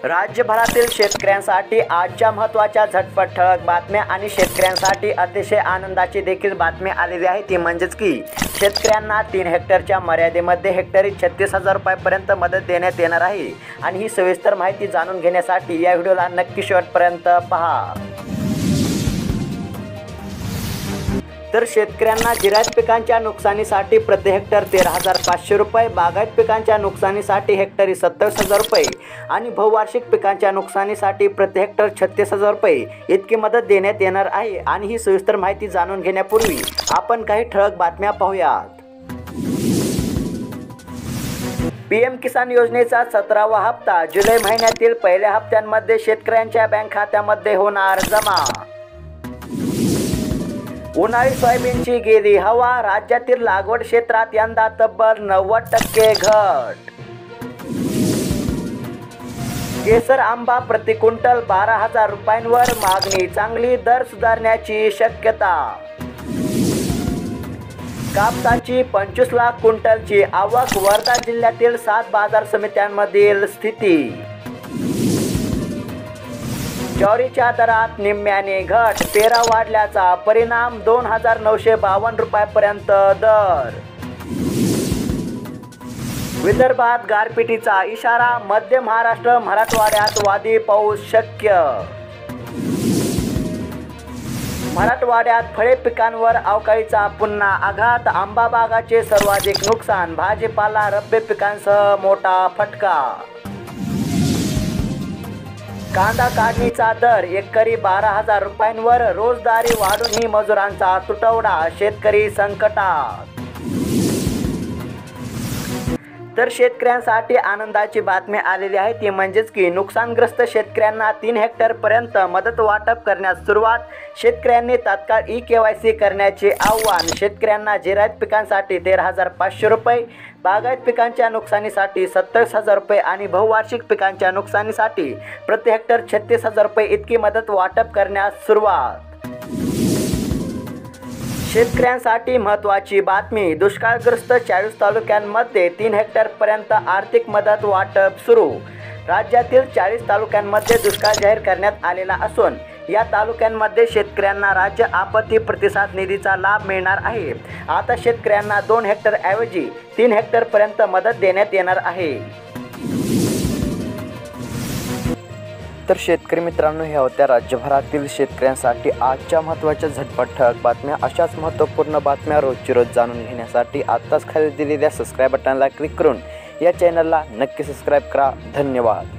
राज्यभरातील शेतकऱ्यांसाठी आजच्या महत्त्वाच्या झटपट ठळक बातम्या आणि शेतकऱ्यांसाठी अतिशय आनंदाची देखील बातमी आलेली आहे। ती म्हणजेच की शेतकऱ्यांना 3 हेक्टरच्या मर्यादेमध्ये हेक्टरी 36,000 रुपयांपर्यंत मदत देण्यात येणार आहे। आणि ही सविस्तर माहिती जाणून घेण्यासाठी या व्हिडिओला नक्की शेवटपर्यंत पहा। तर शेतकऱ्यांना जिरायत पिकांच्या नुकसानीसाठी प्रति हेक्टर 13,500 रुपये, बागायत पिकांच्या नुकसानीसाठी हेक्टरी 27,000 रुपये आणि बहुवार्षिक पिकांच्या नुकसानीसाठी प्रति हेक्टर 36,000 रुपये इतकी मदत देण्यात येणार आहे। आणि ही सविस्तर माहिती जाणून घेण्यापूर्वी आपण काही ठळक बातम्या पाहूयात। पीएम किसान योजनेचा 17वा हप्ता जुलै महिन्यातील पहिल्या हप्त्यांमध्ये शेतकऱ्यांच्या बँक खात्यामध्ये होणार जमा। उन्हाळी सोयाबीनची गेली हवा, राज्यातील लागवड क्षेत्रात यंदा तब्बल 90% घट। केसर आंबा प्रति क्विंटल 12,000 रुपयांवर मागणी चांगली, दर सुधारण्याची शक्यता। कापसाची 25 लाख क्विंटलची आवक, वर्धा जिल्ह्यातील 7 बाजार समित्यांमधील स्थिती। ज्वारीच्या दरात निम्म्याने घट, पेरा वाढल्याचा परिणाम, 2,952 रुपयांपर्यंत दर। विदर्भात गारपिटीचा इशारा, मध्य महाराष्ट्र मराठवाड्यात वादळी पाऊस शक्य। मराठवाड्यात फळे पिकांवर अवकाळीचा पुन्हा आघात, आंबा बागाचे सर्वाधिक नुकसान, भाजीपाला रब्बी पिकांसह मोठा फटका। कांदा काढणीचा दर एकरी 12,000 रुपयांवर, रोजंदारी वाढूनही मजुरांचा तुटवडा, शेतकरी संकटात। तर शेतकऱ्यांसाठी आनंदाची बातमी आलेली आहे। ती म्हणजेच की नुकसानग्रस्त शेतकऱ्यांना 3 हेक्टरपर्यंत मदत वाटप करण्यास सुरुवात, शेतकऱ्यांनी तात्काळ ई-KYC करण्याचे आव्हान। शेतकऱ्यांना जिरायत पिकांसाठी 13,500 रुपये, बागायत पिकांच्या नुकसानीसाठी 27,000 रुपये आणि बहुवार्षिक पिकांच्या नुकसानीसाठी प्रति हेक्टर 36,000 रुपये इतकी मदत वाटप करण्यास सुरुवात। शेतकऱ्यांसाठी महत्त्वाची बातमी, दुष्काळग्रस्त 40 तालुक्यांमध्ये 3 हेक्टरपर्यंत आर्थिक मदत वाटप सुरू। राज्यातील 40 तालुक्यांमध्ये दुष्काळ जाहीर करण्यात आलेला असून या तालुक्यांमध्ये शेतकऱ्यांना राज्य आपत्ती प्रतिसाद निधीचा लाभ मिळणार आहे। आता शेतकऱ्यांना 2 हेक्टर ऐवजी 3 हेक्टरपर्यंत मदत देण्यात येणार आहे। तर शेतकरी मित्रांनो, ह्या होत्या राज्यभरातील शेतकऱ्यांसाठी आजच्या महत्त्वाच्या झटपट ठळक बातम्या। अशाच महत्त्वपूर्ण बातम्या रोजची रोज जाणून घेण्यासाठी आत्ताच खाली दिलेल्या सबस्क्राईब बटनला क्लिक करून या चॅनलला नक्की सबस्क्राईब करा। धन्यवाद।